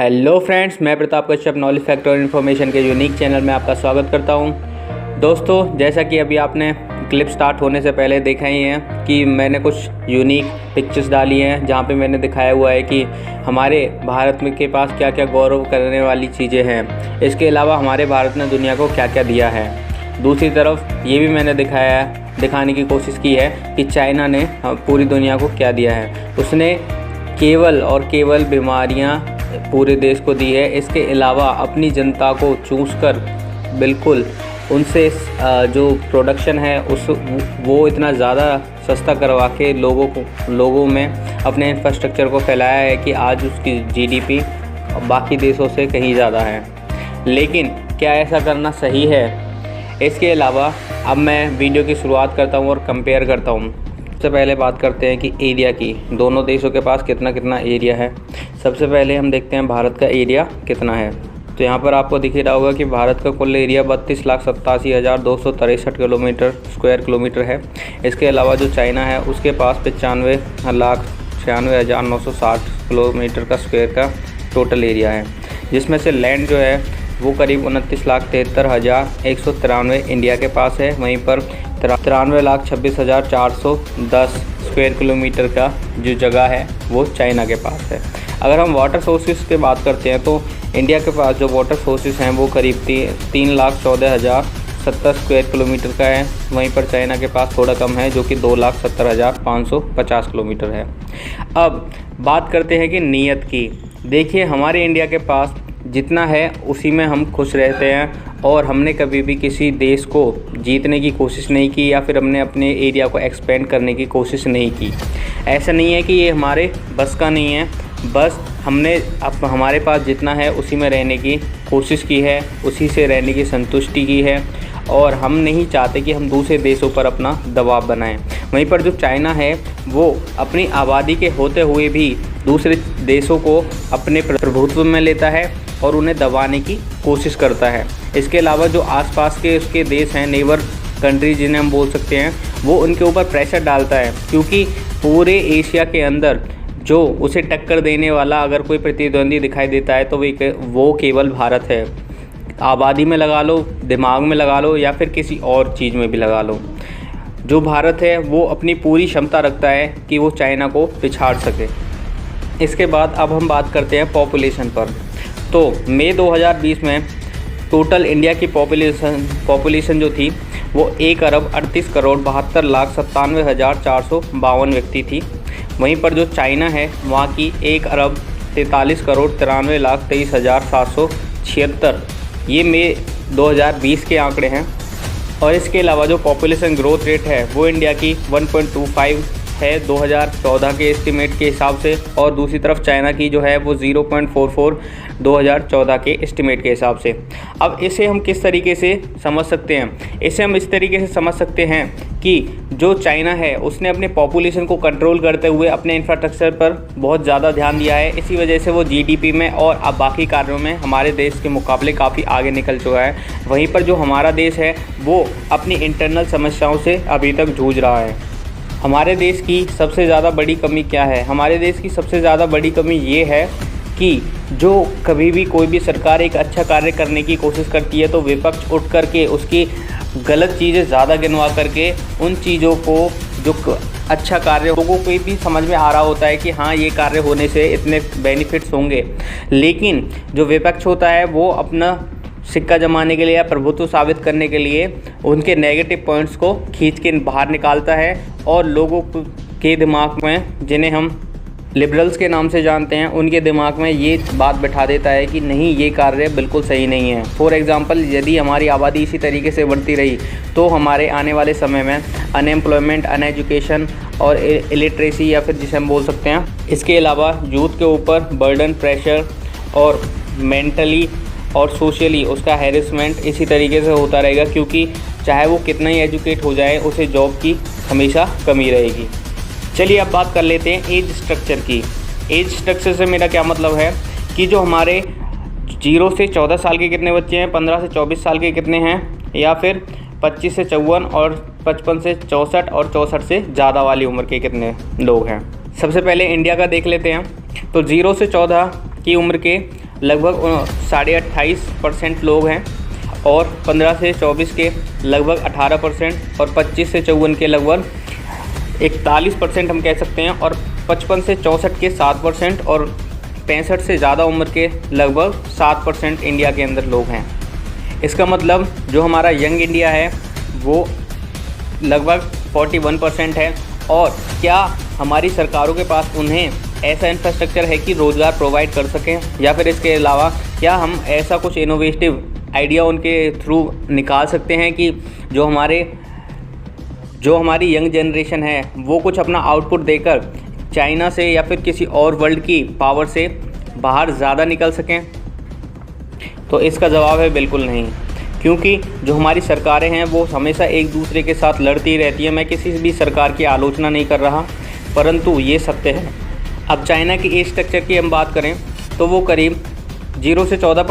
Hello friends, मैं Pratap Kashyap knowledge factor और information के यूनिक चैनल में आपका स्वागत करता हूं। दोस्तों, जैसा कि अभी आपने क्लिप स्टार्ट होने से पहले देखा ही है कि मैंने कुछ यूनिक पिक्चर्स डाली हैं जहां पे मैंने दिखाया हुआ है कि हमारे भारत में के पास क्या क्या गौरव करने वाली चीज़ें हैं। इसके अलावा हमारे भारत ने दुनिया को क्या क्या दिया है। दूसरी तरफ ये भी मैंने दिखाने की कोशिश की है कि चाइना ने पूरी दुनिया को क्या दिया है। उसने केवल और केवल बीमारियां पूरे देश को दी है। इसके अलावा अपनी जनता को चूस कर बिल्कुल उनसे जो प्रोडक्शन है वो इतना ज़्यादा सस्ता करवा के लोगों में अपने इंफ्रास्ट्रक्चर को फैलाया है कि आज उसकी जीडीपी बाकी देशों से कहीं ज़्यादा है। लेकिन क्या ऐसा करना सही है? इसके अलावा अब मैं वीडियो की शुरुआत करता हूँ और कंपेयर करता हूँ। सबसे पहले बात करते हैं कि एरिया की, दोनों देशों के पास कितना कितना एरिया है। सबसे पहले हम देखते हैं भारत का एरिया कितना है। तो यहाँ पर आपको दिख ही रहा होगा कि भारत का कुल एरिया 32,87,263 स्क्वायर किलोमीटर है। इसके अलावा जो चाइना है उसके पास 95,96,960 किलोमीटर का स्क्वायर का टोटल एरिया है, जिसमें से लैंड जो है वो करीब 29,73,193 इंडिया के पास है। वहीं पर 93,26,410 स्क्वायर किलोमीटर का जो जगह है वो चाइना के पास है। अगर हम वाटर सोर्सेज की बात करते हैं तो इंडिया के पास जो वाटर सोर्सेज हैं वो करीब 3,14,070 स्क्वायर किलोमीटर का है। वहीं पर चाइना के पास थोड़ा कम है जो कि 2,70,550 किलोमीटर है। अब बात करते हैं कि नीयत की। देखिए, हमारे इंडिया के पास जितना है उसी में हम खुश रहते हैं और हमने कभी भी किसी देश को जीतने की कोशिश नहीं की या फिर हमने अपने एरिया को एक्सपेंड करने की कोशिश नहीं की। ऐसा नहीं है कि ये हमारे बस का नहीं है, बस हमने अब हमारे पास जितना है उसी में रहने की कोशिश की है, उसी से रहने की संतुष्टि की है और हम नहीं चाहते कि हम दूसरे देशों पर अपना दबाव बनाएं। वहीं पर जो चाइना है वो अपनी आबादी के होते हुए भी दूसरे देशों को अपने प्रभुत्व में लेता है और उन्हें दबाने की कोशिश करता है। इसके अलावा जो आसपास के उसके देश हैं, नेबर कंट्री जिन्हें हम बोल सकते हैं, वो उनके ऊपर प्रेशर डालता है, क्योंकि पूरे एशिया के अंदर जो उसे टक्कर देने वाला अगर कोई प्रतिद्वंदी दिखाई देता है तो वो केवल भारत है। आबादी में लगा लो, दिमाग में लगा लो या फिर किसी और चीज़ में भी लगा लो, जो भारत है वो अपनी पूरी क्षमता रखता है कि वो चाइना को पिछाड़ सके। इसके बाद अब हम बात करते हैं पॉपुलेशन पर। तो मई 2020 में टोटल इंडिया की पॉपुलेशन जो थी वो 1,38,72,97,452 व्यक्ति थी। वहीं पर जो चाइना है वहाँ की 1,43,93,23,776, ये मई 2020 के आंकड़े हैं। और इसके अलावा जो पॉपुलेशन ग्रोथ रेट है वो इंडिया की 1.25 है 2014 के एस्टिमेट के हिसाब से, और दूसरी तरफ चाइना की जो है वो 0.44 2014 के एस्टिमेट के हिसाब से। अब इसे हम किस तरीके से समझ सकते हैं? इसे हम इस तरीके से समझ सकते हैं कि जो चाइना है उसने अपने पॉपुलेशन को कंट्रोल करते हुए अपने इंफ्रास्ट्रक्चर पर बहुत ज़्यादा ध्यान दिया है। इसी वजह से वो जीडीपी में और अब बाकी कार्यों में हमारे देश के मुकाबले काफ़ी आगे निकल चुका है। वहीं पर जो हमारा देश है वो अपनी इंटरनल समस्याओं से अभी तक जूझ रहा है। हमारे देश की सबसे ज़्यादा बड़ी कमी क्या है? हमारे देश की सबसे ज़्यादा बड़ी कमी ये है कि जो कभी भी कोई भी सरकार एक अच्छा कार्य करने की कोशिश करती है तो विपक्ष उठ करके उसकी गलत चीज़ें ज़्यादा गिनवा करके उन चीज़ों को जो अच्छा कार्य लोगों को भी समझ में आ रहा होता है कि हाँ ये कार्य होने से इतने बेनिफिट्स होंगे, लेकिन जो विपक्ष होता है वो अपना सिक्का जमाने के लिए या प्रभुत्व साबित करने के लिए उनके नेगेटिव पॉइंट्स को खींच के बाहर निकालता है और लोगों के दिमाग में, जिन्हें हम लिबरल्स के नाम से जानते हैं, उनके दिमाग में ये बात बैठा देता है कि नहीं, ये कार्य बिल्कुल सही नहीं है। फॉर एग्ज़ाम्पल, यदि हमारी आबादी इसी तरीके से बढ़ती रही तो हमारे आने वाले समय में अनएम्प्लॉयमेंट, अनएजुकेशन और इलिटरेसी या फिर जिसे हम बोल सकते हैं, इसके अलावा यूथ के ऊपर बर्डन, प्रेशर और मेंटली और सोशली उसका हैरेसमेंट इसी तरीके से होता रहेगा, क्योंकि चाहे वो कितना ही एजुकेट हो जाए उसे जॉब की हमेशा कमी रहेगी। चलिए अब बात कर लेते हैं एज स्ट्रक्चर की। एज स्ट्रक्चर से मेरा क्या मतलब है कि जो हमारे 0 से 14 साल के कितने बच्चे हैं, 15 से 24 साल के कितने हैं, या फिर 25 से 54 और 55 से 64 और 64 से ज़्यादा वाली उम्र के कितने लोग हैं। सबसे पहले इंडिया का देख लेते हैं। तो 0 से 14 की उम्र के लगभग 28.5% लोग हैं, और 15 से 24 के लगभग 18%, और 25 से 54 के लगभग 41% हम कह सकते हैं, और 55 से 64 के 7%, और 65 से ज़्यादा उम्र के लगभग 7% इंडिया के अंदर लोग हैं। इसका मतलब जो हमारा यंग इंडिया है वो लगभग 41% है। और क्या हमारी सरकारों के पास उन्हें ऐसा इंफ्रास्ट्रक्चर है कि रोज़गार प्रोवाइड कर सकें, या फिर इसके अलावा क्या हम ऐसा कुछ इनोवेटिव आइडिया उनके थ्रू निकाल सकते हैं कि जो हमारी यंग जनरेशन है वो कुछ अपना आउटपुट देकर चाइना से या फिर किसी और वर्ल्ड की पावर से बाहर ज़्यादा निकल सकें? तो इसका जवाब है बिल्कुल नहीं, क्योंकि जो हमारी सरकारें हैं वो हमेशा एक दूसरे के साथ लड़ती रहती हैं। मैं किसी भी सरकार की आलोचना नहीं कर रहा, परंतु ये सत्य है। अब चाइना की एज स्ट्रक्चर की हम बात करें तो वो करीब 0 से 14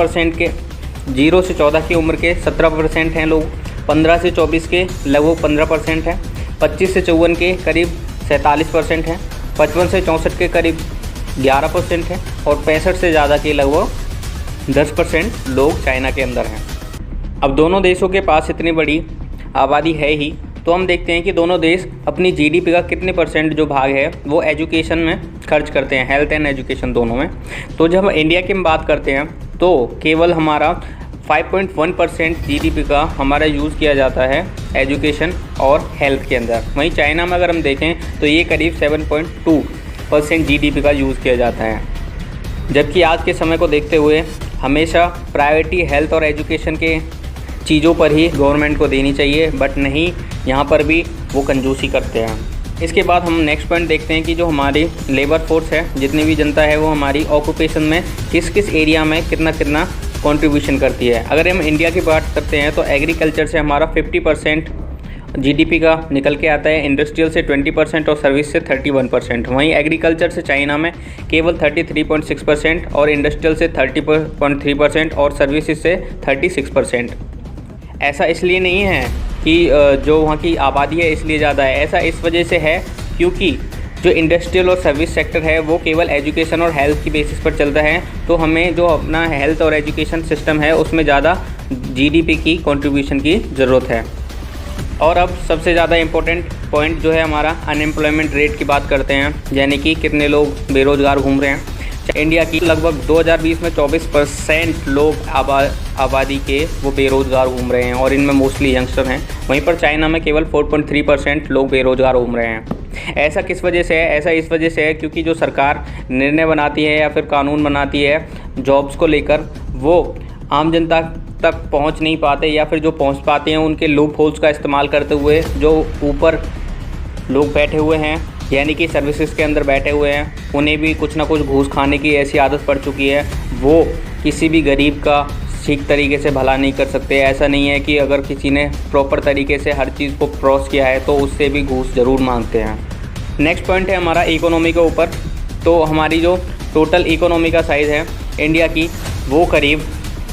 की उम्र के 17% हैं लोग, 15 से 24 के लगभग 15% हैं, 25 से 54 के करीब 47% हैं, 55 से 64 के करीब 11% हैं, और 65 से ज़्यादा के लगभग 10% लोग चाइना के अंदर हैं। अब दोनों देशों के पास इतनी बड़ी आबादी है ही, तो हम देखते हैं कि दोनों देश अपनी जीडीपी का कितने परसेंट जो भाग है वो एजुकेशन में खर्च करते हैं, हेल्थ एंड एजुकेशन दोनों में। तो जब हम इंडिया की बात करते हैं तो केवल हमारा 5.1% जीडीपी का हमारा यूज़ किया जाता है एजुकेशन और हेल्थ के अंदर। वहीं चाइना में अगर हम देखें तो ये करीब 7.2% जीडीपी का यूज़ किया जाता है। जबकि आज के समय को देखते हुए हमेशा प्रायोरिटी हेल्थ और एजुकेशन के चीज़ों पर ही गवर्नमेंट को देनी चाहिए, बट नहीं, यहाँ पर भी वो कंजूसी करते हैं। इसके बाद हम नेक्स्ट पॉइंट देखते हैं कि जो हमारी लेबर फोर्स है, जितनी भी जनता है वो हमारी ऑक्यूपेशन में किस किस एरिया में कितना कितना कंट्रीब्यूशन करती है। अगर हम इंडिया की बात करते हैं तो एग्रीकल्चर से हमारा 50% जीडीपी का निकल के आता है, इंडस्ट्रियल से 20% और सर्विस से 31%। वहीं एग्रीकल्चर से चाइना में केवल 33.6% और इंडस्ट्रियल से 30.3% और सर्विसेज से 36%। ऐसा इसलिए नहीं है कि जो वहाँ की आबादी है इसलिए ज़्यादा है, ऐसा इस वजह से है क्योंकि जो इंडस्ट्रियल और सर्विस सेक्टर है वो केवल एजुकेशन और हेल्थ की बेसिस पर चलता है। तो हमें जो अपना हेल्थ और एजुकेशन सिस्टम है उसमें ज़्यादा जीडीपी की कंट्रीब्यूशन की ज़रूरत है। और अब सबसे ज़्यादा इम्पोर्टेंट पॉइंट जो है हमारा अनएम्प्लॉयमेंट रेट की बात करते हैं, यानी कि कितने लोग बेरोज़गार घूम रहे हैं। इंडिया की लगभग 2020 में 24% लोग आबादी के वो बेरोज़गार घूम रहे हैं, और इनमें मोस्टली यंगस्टर हैं। वहीं पर चाइना में केवल 4.3% लोग बेरोज़गार घूम रहे हैं। ऐसा किस वजह से है? ऐसा इस वजह से है क्योंकि जो सरकार निर्णय बनाती है या फिर कानून बनाती है जॉब्स को लेकर, वो आम जनता तक पहुंच नहीं पाते, या फिर जो पहुंच पाते हैं उनके लूप होल्स का इस्तेमाल करते हुए जो ऊपर लोग बैठे हुए हैं, यानी कि सर्विसेज के अंदर बैठे हुए हैं, उन्हें भी कुछ ना कुछ घूस खाने की ऐसी आदत पड़ चुकी है। वो किसी भी गरीब का ठीक तरीके से भला नहीं कर सकते। ऐसा नहीं है कि अगर किसी ने प्रॉपर तरीके से हर चीज़ को क्रॉस किया है तो उससे भी घूस ज़रूर मांगते हैं। नेक्स्ट पॉइंट है हमारा इकोनॉमी के ऊपर। तो हमारी जो टोटल इकोनॉमी का साइज़ है इंडिया की वो करीब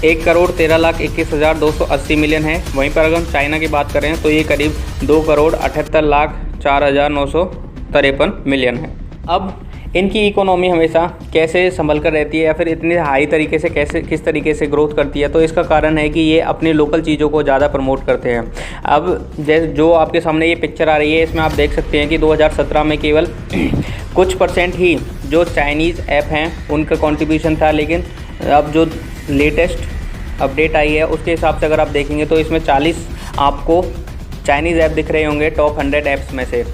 1,13,21,280 मिलियन है। वहीं पर अगर हम चाइना की बात करें तो ये करीब 2,78,04,953 मिलियन है। अब इनकी इकोनॉमी हमेशा कैसे संभल कर रहती है या फिर इतने हाई तरीके से किस तरीके से ग्रोथ करती है, तो इसका कारण है कि ये अपनी लोकल चीज़ों को ज़्यादा प्रमोट करते हैं। अब जैसे जो आपके सामने ये पिक्चर आ रही है, इसमें आप देख सकते हैं कि 2017 में केवल कुछ % ही जो चाइनीज़ ऐप हैं उनका कंट्रीब्यूशन था, लेकिन अब जो लेटेस्ट अपडेट आई है उसके हिसाब से अगर आप देखेंगे तो इसमें 40 आपको चाइनीज़ ऐप दिख रहे होंगे टॉप 100 ऐप्स में से।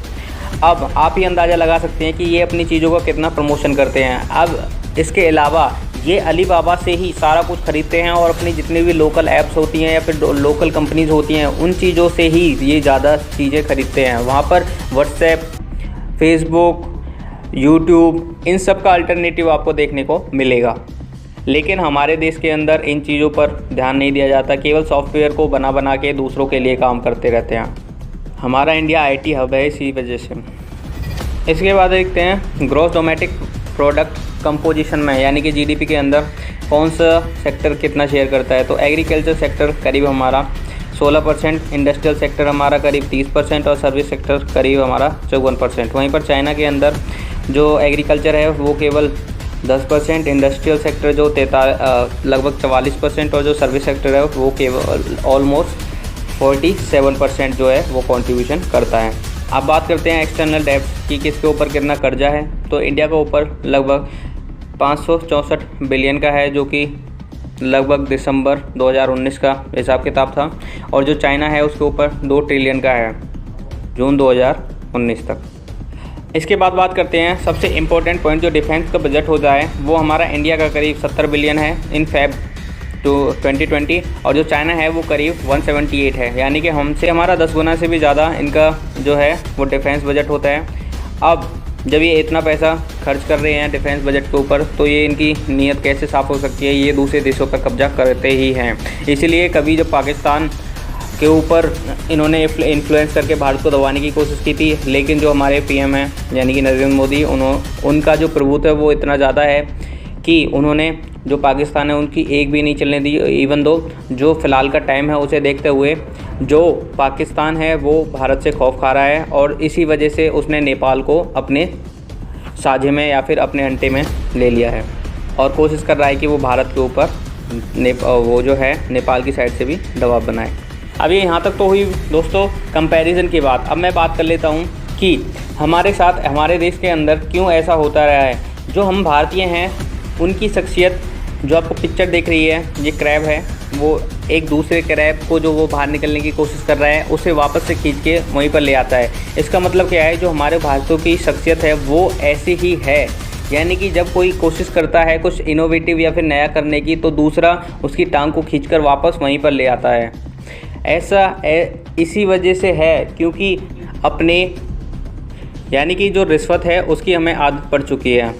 अब आप ही अंदाज़ा लगा सकते हैं कि ये अपनी चीज़ों का कितना प्रमोशन करते हैं। अब इसके अलावा ये अलीबाबा से ही सारा कुछ खरीदते हैं और अपनी जितनी भी लोकल ऐप्स होती हैं या फिर लोकल कंपनीज़ होती हैं उन चीज़ों से ही ये ज़्यादा चीज़ें खरीदते हैं। वहाँ पर व्हाट्सएप, फेसबुक, यूट्यूब, इन सब का अल्टरनेटिव आपको देखने को मिलेगा। लेकिन हमारे देश के अंदर इन चीज़ों पर ध्यान नहीं दिया जाता, केवल सॉफ्टवेयर को बना के दूसरों के लिए काम करते रहते हैं। हमारा इंडिया आईटी हब है इसी वजह से। इसके बाद देखते हैं ग्रॉस डोमेस्टिक प्रोडक्ट कंपोजिशन में, यानी कि जीडीपी के अंदर कौन सा सेक्टर कितना शेयर करता है। तो एग्रीकल्चर सेक्टर करीब हमारा 16%, इंडस्ट्रियल सेक्टर हमारा करीब 30% और सर्विस सेक्टर करीब हमारा 54%। वहीं पर चाइना के अंदर जो एग्रीकल्चर है वो केवल 10%, इंडस्ट्रियल सेक्टर जो लगभग 44% और जो सर्विस सेक्टर है वो केवल ऑलमोस्ट 47% जो है वो कंट्रीब्यूशन करता है। अब बात करते हैं एक्सटर्नल डेब्ट की, किसके ऊपर कितना कर्जा है। तो इंडिया के ऊपर लगभग 564 बिलियन का है, जो कि लगभग दिसंबर 2019 का हिसाब किताब था। और जो चाइना है उसके ऊपर 2 ट्रिलियन का है जून 2019 तक। इसके बाद बात करते हैं सबसे इम्पोर्टेंट पॉइंट, जो डिफेंस का बजट होता है वो हमारा इंडिया का करीब 70 बिलियन है इन फेब 2020, और जो चाइना है वो करीब 178 है, यानी कि हमसे हमारा 10 गुना से भी ज़्यादा इनका जो है वो डिफेंस बजट होता है। अब जब ये इतना पैसा खर्च कर रहे हैं डिफेंस बजट के ऊपर, तो ये इनकी नीयत कैसे साफ़ हो सकती है, ये दूसरे देशों पर कब्जा करते ही हैं। इसीलिए कभी जब पाकिस्तान के ऊपर इन्होंने इन्फ्लुएंस करके भारत को दबाने की कोशिश की थी, लेकिन जो हमारे पीएम हैं यानी कि नरेंद्र मोदी, उनका जो प्रभुत्व है वो इतना ज़्यादा है कि उन्होंने जो पाकिस्तान है उनकी एक भी नहीं चलने दी। इवन दो जो फ़िलहाल का टाइम है उसे देखते हुए जो पाकिस्तान है वो भारत से खौफ खा रहा है, और इसी वजह से उसने नेपाल को अपने साझे में या फिर अपने अंटे में ले लिया है, और कोशिश कर रहा है कि वो भारत के ऊपर वो जो है नेपाल की साइड से भी दबाव बनाए। अब ये यहाँ तक तो हुई दोस्तों कंपैरिजन की बात। अब मैं बात कर लेता हूँ कि हमारे साथ हमारे देश के अंदर क्यों ऐसा होता रहा है। जो हम भारतीय हैं उनकी शख्सियत, जो आपको पिक्चर देख रही है, ये क्रैब है, वो एक दूसरे क्रैब को जो वो बाहर निकलने की कोशिश कर रहा है उसे वापस से खींच के वहीं पर ले आता है। इसका मतलब क्या है, जो हमारे भारतीयों की शख्सियत है वो ऐसी ही है, यानी कि जब कोई कोशिश करता है कुछ इनोवेटिव या फिर नया करने की, तो दूसरा उसकी टांग को खींचकर वापस वहीं पर ले आता है। ऐसा इसी वजह से है क्योंकि अपने यानी कि जो रिश्वत है उसकी हमें आदत पड़ चुकी है।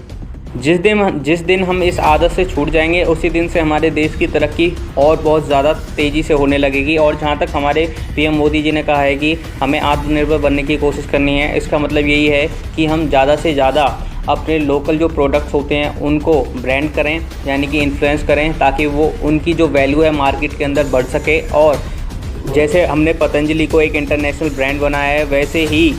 जिस दिन हम इस आदत से छूट जाएंगे उसी दिन से हमारे देश की तरक्की और बहुत ज़्यादा तेज़ी से होने लगेगी। और जहाँ तक हमारे पीएम मोदी जी ने कहा है कि हमें आत्मनिर्भर बनने की कोशिश करनी है, इसका मतलब यही है कि हम ज़्यादा से ज़्यादा अपने लोकल जो प्रोडक्ट्स होते हैं उनको ब्रांड करें, यानी कि इन्फ्लुएंस करें, ताकि वो उनकी जो वैल्यू है मार्केट के अंदर बढ़ सके। और जैसे हमने पतंजलि को एक इंटरनेशनल ब्रांड बनाया है, वैसे ही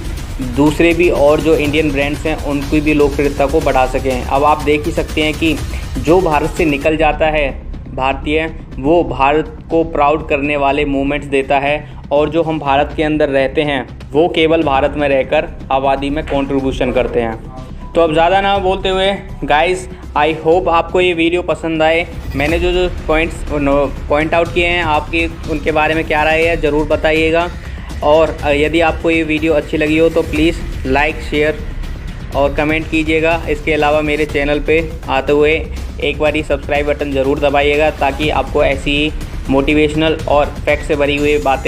दूसरे भी और जो इंडियन ब्रांड्स हैं उनकी भी लोकप्रियता को बढ़ा सकें। अब आप देख ही सकते हैं कि जो भारत से निकल जाता है भारतीय, वो भारत को प्राउड करने वाले मूवमेंट्स देता है, और जो हम भारत के अंदर रहते हैं वो केवल भारत में रहकर आबादी में कंट्रीब्यूशन करते हैं। तो अब ज़्यादा ना बोलते हुए गाइस, आई होप आपको ये वीडियो पसंद आए। मैंने जो पॉइंट आउट किए हैं आपकी उनके बारे में क्या राय है ज़रूर बताइएगा। और यदि आपको ये वीडियो अच्छी लगी हो तो प्लीज़ लाइक, शेयर और कमेंट कीजिएगा। इसके अलावा मेरे चैनल पे आते हुए एक बार सब्सक्राइब बटन ज़रूर दबाइएगा, ताकि आपको ऐसी मोटिवेशनल और फैक्ट से भरी हुई बातें